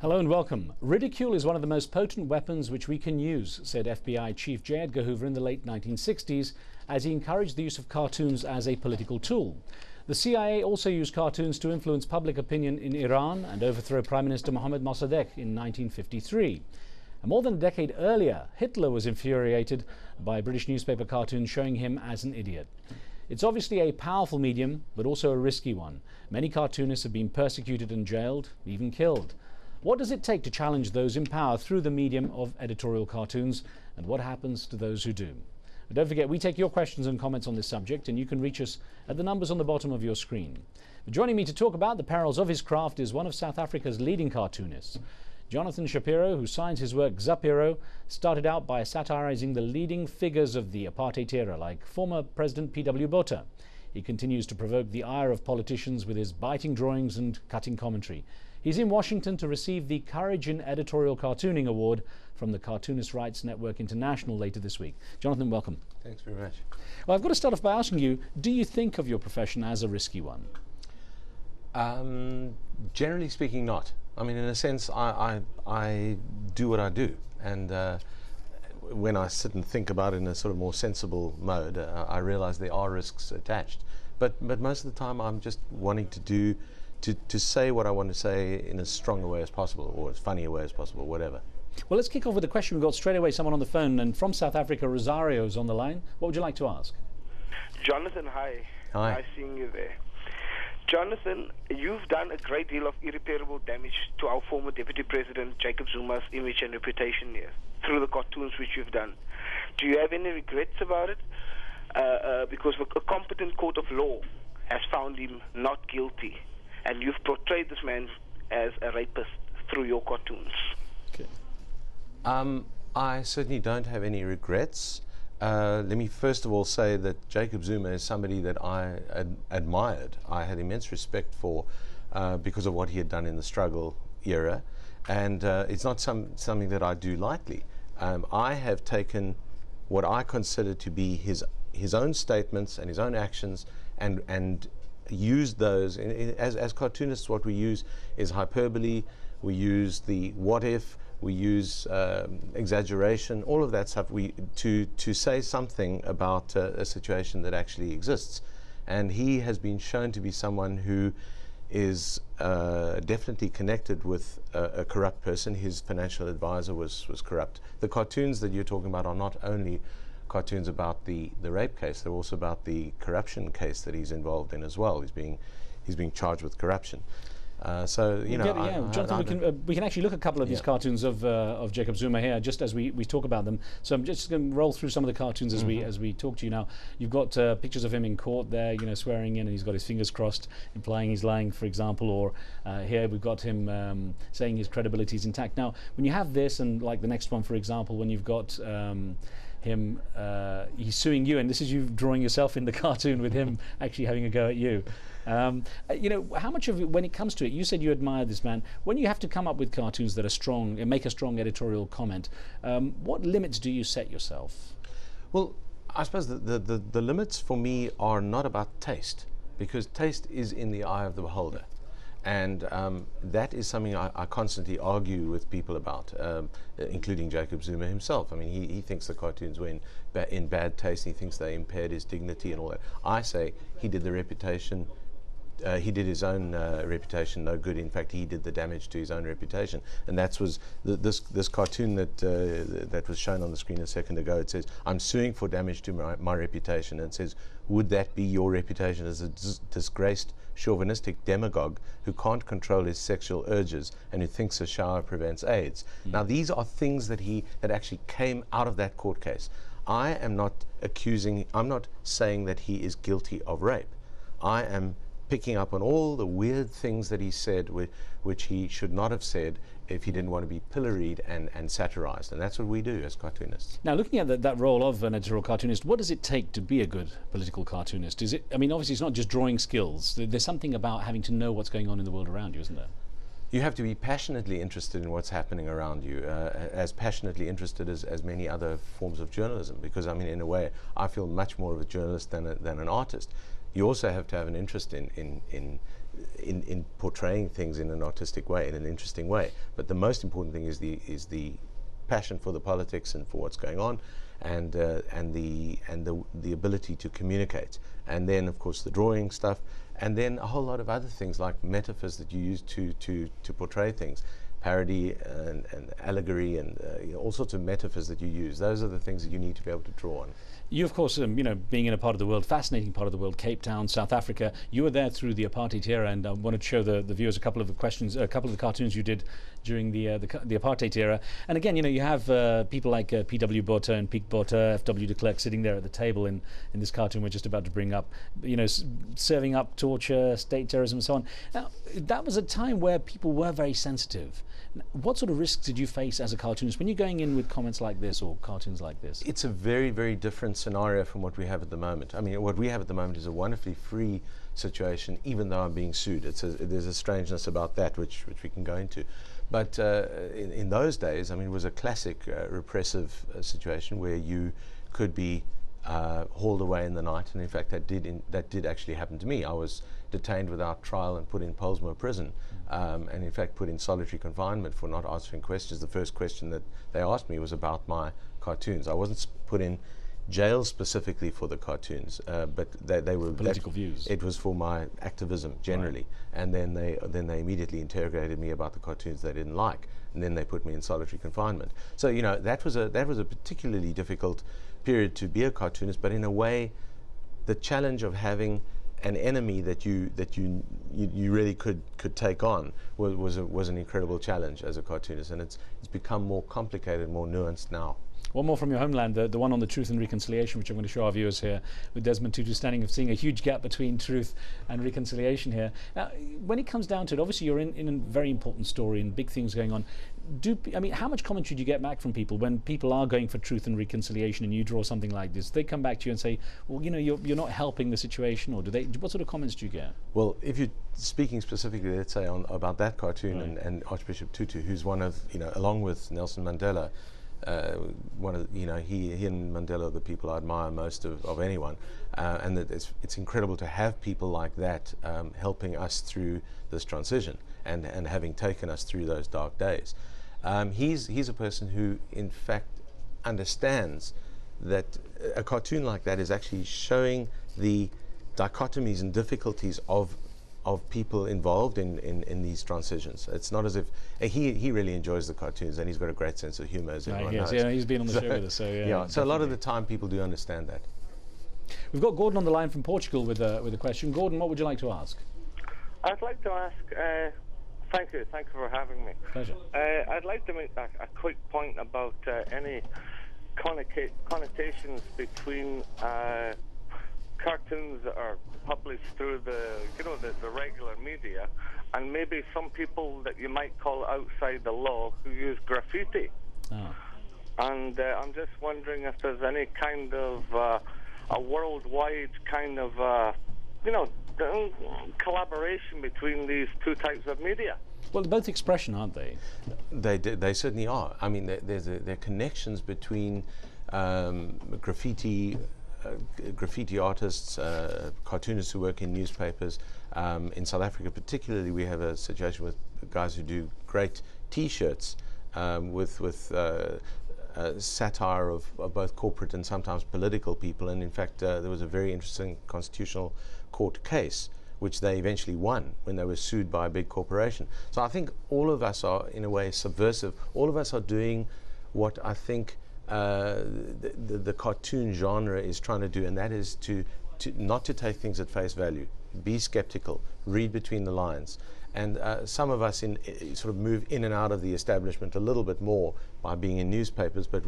Hello and welcome. Ridicule is one of the most potent weapons which we can use, said FBI Chief J. Edgar Hoover in the late 1960s as he encouraged the use of cartoons as a political tool. The CIA also used cartoons to influence public opinion in Iran and overthrow Prime Minister Mohammad Mossadegh in 1953. And more than a decade earlier, Hitler was infuriated by British newspaper cartoons showing him as an idiot. It's obviously a powerful medium, but also a risky one. Many cartoonists have been persecuted and jailed, even killed. What does it take to challenge those in power through the medium of editorial cartoons, and what happens to those who do? But don't forget, we take your questions and comments on this subject, and you can reach us at the numbers on the bottom of your screen. But joining me to talk about the perils of his craft is one of South Africa's leading cartoonists. Jonathan Shapiro, who signs his work Zapiro, started out by satirizing the leading figures of the apartheid era, like former President P.W. Botha. He continues to provoke the ire of politicians with his biting drawings and cutting commentary. He's in Washington to receive the Courage in Editorial Cartooning Award from the Cartoonist Rights Network International later this week. Jonathan, welcome. Thanks very much. Well, I've got to start off by asking you, do you think of your profession as a risky one? Generally speaking, not. I mean, in a sense, I do what I do, and when I sit and think about it in a sort of more sensible mode, I realize there are risks attached. But most of the time, I'm just wanting to say what I want to say in as strong a way as possible, or as funny a way as possible, whatever. Well, let's kick off with a question. We've got straight away someone on the phone, and from South Africa, Rosario's on the line. What would you like to ask? Jonathan, hi. Hi. Nice seeing you there. Jonathan, you've done a great deal of irreparable damage to our former Deputy President Jacob Zuma's image and reputation here through the cartoons which you've done. Do you have any regrets about it? Because a competent court of law has found him not guilty, and you've portrayed this man as a rapist through your cartoons. Okay. I certainly don't have any regrets. Let me first of all say that Jacob Zuma is somebody that I admired. I had immense respect for because of what he had done in the struggle era, and it's not something that I do lightly. I have taken what I consider to be his own statements and his own actions and used those. As cartoonists, what we use is hyperbole, we use the what if, we use exaggeration, all of that stuff to say something about a situation that actually exists. And he has been shown to be someone who is definitely connected with a corrupt person. His financial advisor was corrupt. The cartoons that you're talking about are not only cartoons about the rape case, they're also about the corruption case that he's involved in as well. He's being charged with corruption. So you know, Jonathan, we can actually look at a couple of these cartoons of Jacob Zuma here, just as we talk about them. So I'm just going to roll through some of the cartoons as we talk to you now. You've got pictures of him in court there, you know, swearing in, and he's got his fingers crossed, implying he's lying, for example. Or here we've got him saying his credibility is intact. Now, when you have this, and like the next one, for example, when you've got him, he's suing you, and this is you drawing yourself in the cartoon with him actually having a go at you. You know, how much of it, when it comes to it, you said you admire this man. When you have to come up with cartoons that are strong and make a strong editorial comment, what limits do you set yourself? Well, I suppose the limits for me are not about taste, because taste is in the eye of the beholder. And that is something I constantly argue with people about, including Jacob Zuma himself. I mean, he thinks the cartoons were in bad taste, and he thinks they impaired his dignity and all that. I say he did the reputation. He did his own reputation no good. In fact, he did the damage to his own reputation, and that was this cartoon that was shown on the screen a second ago. It says, "I'm suing for damage to my reputation," and it says, "Would that be your reputation as a disgraced, chauvinistic demagogue who can't control his sexual urges and who thinks a shower prevents AIDS?" Now, these are things that actually came out of that court case. I am not accusing. I'm not saying that he is guilty of rape. I am picking up on all the weird things that he said, which he should not have said if he didn't want to be pilloried and satirized. And that's what we do as cartoonists. Now, looking at that role of an editorial cartoonist, what does it take to be a good political cartoonist? Is it, I mean, obviously it's not just drawing skills. There's something about having to know what's going on in the world around you, isn't there? You have to be passionately interested in what's happening around you, as passionately interested as many other forms of journalism, because, I mean, in a way, I feel much more of a journalist than an artist. You also have to have an interest in in portraying things in an artistic way, in an interesting way. But the most important thing is the passion for the politics and for what's going on, and the ability to communicate. And then, of course, the drawing stuff, and then a whole lot of other things like metaphors that you use to portray things, parody and allegory, and all sorts of metaphors that you use. Those are the things that you need to be able to draw on. You, of course, being in a part of the world, fascinating part of the world, Cape Town, South Africa, you were there through the apartheid era, and I wanted to show the viewers a couple of the cartoons you did during the apartheid era. And again, you have people like P.W. Botha and Piet Botha, F.W. de Klerk sitting there at the table in this cartoon we're just about to bring up, serving up torture, state terrorism, and so on. Now, that was a time where people were very sensitive. What sort of risks did you face as a cartoonist when you're going in with comments like this or cartoons like this? It's a very, very different scenario from what we have at the moment. I mean, what we have at the moment is a wonderfully free situation, even though I'm being sued. There's a strangeness about that, which we can go into. But in those days, I mean, it was a classic repressive situation where you could be hauled away in the night, and in fact that did actually happen to me. I was detained without trial and put in Polesmoor prison, and in fact put in solitary confinement for not answering questions. The first question that they asked me was about my cartoons. I wasn't put in jail specifically for the cartoons, but they were political views. It was for my activism generally, right. And then they immediately interrogated me about the cartoons they didn't like, and then they put me in solitary confinement. So that was a particularly difficult period to be a cartoonist, but in a way, the challenge of having an enemy that you really could take on was an incredible challenge as a cartoonist, and it's become more complicated, more nuanced now. One more from your homeland, the one on the truth and reconciliation, which I'm going to show our viewers here, with Desmond Tutu seeing a huge gap between truth and reconciliation here. Now, when it comes down to it, obviously you're in a very important story and big things going on. How much commentary do you get back from people when people are going for truth and reconciliation and you draw something like this? They come back to you and say, well, you're not helping the situation, or what sort of comments do you get? Well, if you're speaking specifically, let's say, about that cartoon, right. and Archbishop Tutu, who's one of, along with Nelson Mandela, one of he and Mandela are the people I admire most of anyone, and that it's incredible to have people like that helping us through this transition and having taken us through those dark days. He's a person who in fact understands that a cartoon like that is actually showing the dichotomies and difficulties of people involved in these transitions. It's not as if he really enjoys the cartoons, and he's got a great sense of humor, as everyone knows. Yeah, he's been on the show with us. So yeah. So a lot of the time, people do understand that. We've got Gordon on the line from Portugal with a question. Gordon, what would you like to ask? I'd like to ask. Thank you for having me. Pleasure. I'd like to make a quick point about any connotations between cartoons that are published through the regular media, and maybe some people that you might call outside the law who use graffiti. Oh. And I'm just wondering if there's any kind of a worldwide kind of collaboration between these two types of media. Well, they're both expression, aren't they? They certainly are. I mean, there are connections between graffiti artists, cartoonists who work in newspapers. In South Africa particularly, we have a situation with guys who do great T-shirts with satire of both corporate and sometimes political people. And in fact, there was a very interesting constitutional court case which they eventually won when they were sued by a big corporation. So I think all of us are, in a way, subversive. All of us are doing what I think the cartoon genre is trying to do, and that is to not to take things at face value, be skeptical, read between the lines. And some of us sort of move in and out of the establishment a little bit more by being in newspapers, but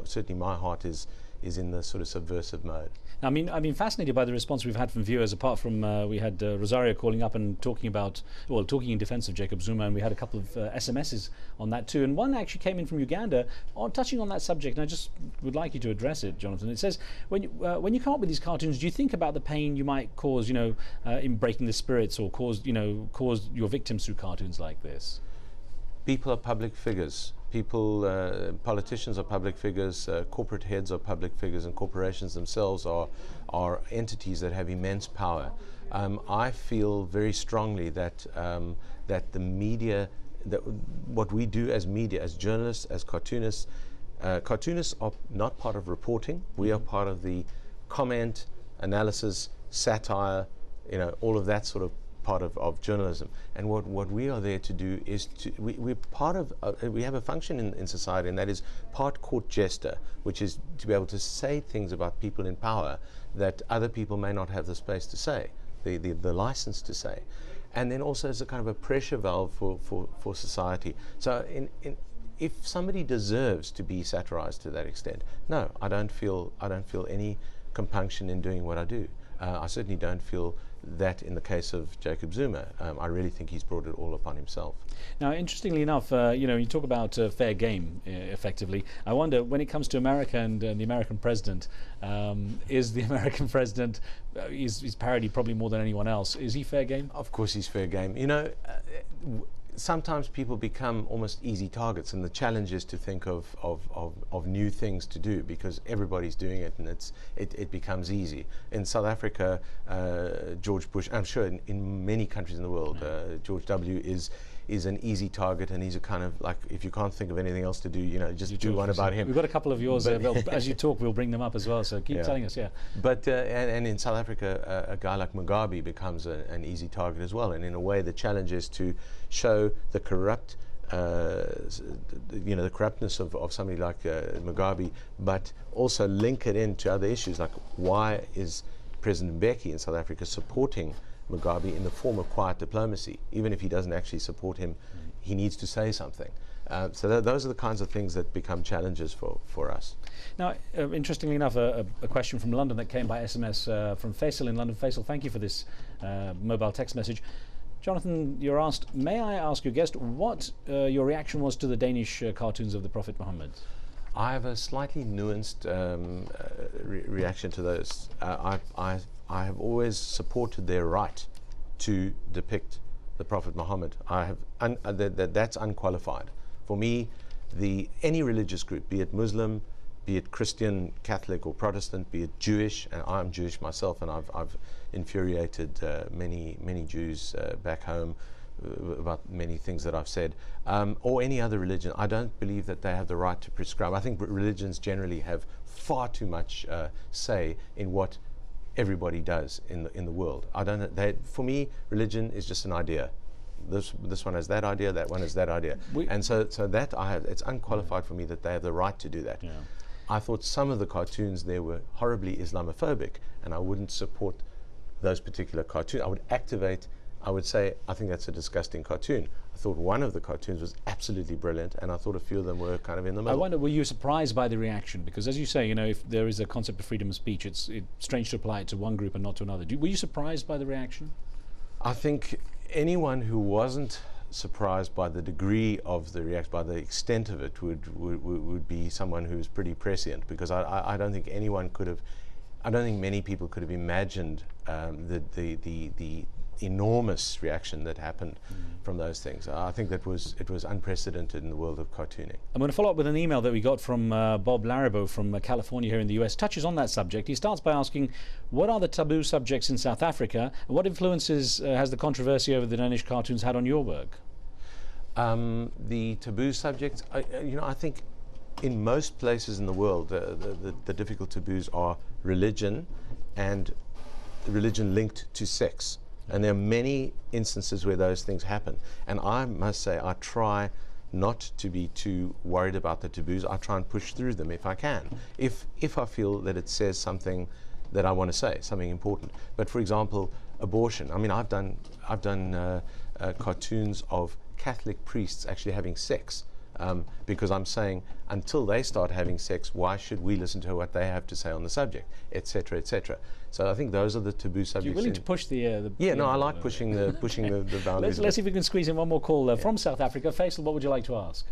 certainly my heart is in the sort of subversive mode. I've been fascinated by the response we've had from viewers. Apart from we had Rosario calling up and talking in defense of Jacob Zuma, and we had a couple of SMSs on that too. And one actually came in from Uganda touching on that subject, and I just would like you to address it, Jonathan. It says, when you come up with these cartoons, do you think about the pain you might cause, in breaking the spirits, or cause your victims through cartoons like this? People are public figures. People, politicians are public figures, corporate heads are public figures, and corporations themselves are entities that have immense power. I feel very strongly that that the media, that what we do as media, as journalists, as cartoonists, cartoonists are not part of reporting. We are part of the comment, analysis, satire, all of that sort of part of journalism. And what we are there to do is we're part of, we have a function in society, and that is part court jester, which is to be able to say things about people in power that other people may not have the space to say, the license to say. And then also as a kind of a pressure valve for society. So if somebody deserves to be satirized to that extent, no, I don't feel any compunction in doing what I do. I certainly don't feel that in the case of Jacob Zuma. I really think he's brought it all upon himself. Now, interestingly enough, you talk about fair game, effectively. I wonder, when it comes to America and the American president, is the American president, he's parodied probably more than anyone else, is he fair game? Of course he's fair game. Sometimes people become almost easy targets, and the challenge is to think of new things to do, because everybody's doing it, and it becomes easy. In South Africa, George Bush, I'm sure in many countries in the world, George W. is an easy target, and he's a kind of like, if you can't think of anything else to do, just do one about him. We've got a couple of yours, as you talk, we'll bring them up as well, so keep telling us, But, and in South Africa, a guy like Mugabe becomes an easy target as well, and in a way the challenge is to show the corrupt, the corruptness of somebody like Mugabe, but also link it into other issues, like why is President Mbeki in South Africa supporting Mugabe in the form of quiet diplomacy? Even if he doesn't actually support him, he needs to say something. So those are the kinds of things that become challenges for us. Now, interestingly enough, a question from London that came by SMS from Faisal in London. Faisal, thank you for this mobile text message. Jonathan, you're asked, may I ask your guest what your reaction was to the Danish cartoons of the Prophet Muhammad? I have a slightly nuanced reaction to those. I have always supported their right to depict the Prophet Muhammad. That's unqualified. For me, any religious group, be it Muslim, be it Christian, Catholic or Protestant, be it Jewish, and I'm Jewish myself, and I've infuriated many Jews back home about many things that I've said, or any other religion. I don't believe that they have the right to prescribe. I think religions generally have far too much say in what everybody does in the world. I don't know. For me, religion is just an idea. This one has that idea, that one has that idea, and so that it's unqualified for me that they have the right to do that. Yeah. I thought some of the cartoons there were horribly Islamophobic, and I wouldn't support those particular cartoons. I would say, I think that's a disgusting cartoon. I thought one of the cartoons was absolutely brilliant, and I thought a few of them were kind of in the middle. I wonder, were you surprised by the reaction? Because as you say, if there is a concept of freedom of speech, it's strange to apply it to one group and not to another. Were you surprised by the reaction? I think anyone who wasn't surprised by the degree of the reaction, by the extent of it, would be someone who's pretty prescient, because I don't think anyone could have, I don't think many people could have imagined the enormous reaction that happened from those things. I think it was unprecedented in the world of cartooning. I'm going to follow up with an email that we got from Bob Laribo from California here in the US. Touches on that subject. He starts by asking, what are the taboo subjects in South Africa, and what influences has the controversy over the Danish cartoons had on your work? The taboo subjects, I think in most places in the world, the difficult taboos are religion, and religion linked to sex. And there are many instances where those things happen. And I must say, I try not to be too worried about the taboos. I try and push through them if I can, if I feel that it says something that I want to say, something important. But for example, abortion. I mean, I've done cartoons of Catholic priests actually having sex, because I'm saying, until they start having sex, why should we listen to what they have to say on the subject, etc., etc. So I think those are the taboo subjects. You're willing to push the I like pushing the boundaries. Let's see if we can squeeze in one more call from South Africa. Faisal, what would you like to ask?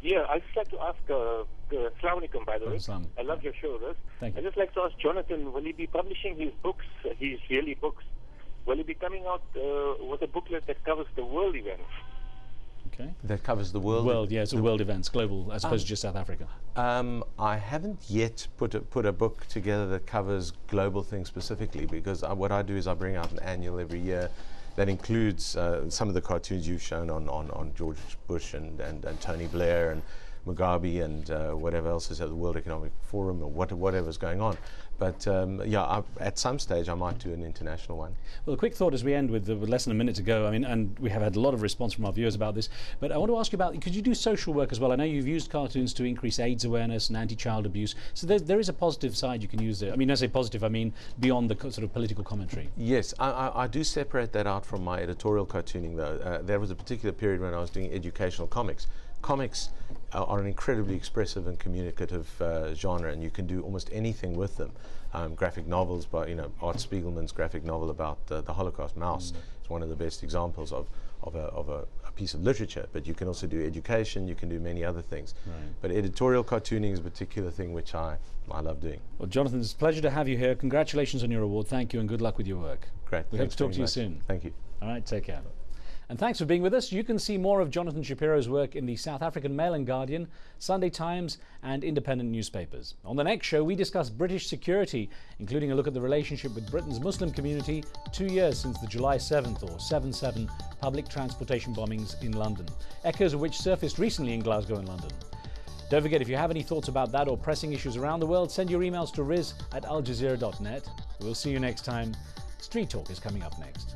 Yeah, I'd just like to ask, Assalamu alaikum, by the way. I love your show, Russ. Thank you. I'd just like to ask Jonathan, will he be publishing his books, his yearly books? Will he be coming out with a booklet that covers the world events? Okay. That covers the world. World, yeah, it's a world events, global, as opposed to just South Africa. I haven't yet put a book together that covers global things specifically, because what I do is I bring out an annual every year that includes some of the cartoons you've shown on George Bush and Tony Blair and Mugabe and whatever else is at the World Economic Forum or whatever's going on. But yeah, at some stage I might do an international one. Well, a quick thought as we end with less than a minute to go. I mean, and we have had a lot of response from our viewers about this. But I want to ask you about, because you do social work as well. I know you've used cartoons to increase AIDS awareness and anti-child abuse. So there is a positive side you can use there. I mean, when I say positive, I mean beyond the sort of political commentary. Yes, I do separate that out from my editorial cartooning, though. There was a particular period when I was doing educational comics. Comics are an incredibly expressive and communicative genre, and you can do almost anything with them. Graphic novels, by Art Spiegelman's graphic novel about the Holocaust, Mouse, is one of the best examples of a piece of literature. But you can also do education, you can do many other things. Right. But editorial cartooning is a particular thing which I love doing. Well, Jonathan, it's a pleasure to have you here. Congratulations on your award. Thank you, and good luck with your work. Great. We hope to talk to you soon. Thank you. All right, take care. And thanks for being with us. You can see more of Jonathan Shapiro's work in the South African Mail and Guardian, Sunday Times and independent newspapers. On the next show, we discuss British security, including a look at the relationship with Britain's Muslim community 2 years since the July 7th or 7/7 public transportation bombings in London, echoes of which surfaced recently in Glasgow and London. Don't forget, if you have any thoughts about that or pressing issues around the world, send your emails to riz@aljazeera.net. We'll see you next time. Street Talk is coming up next.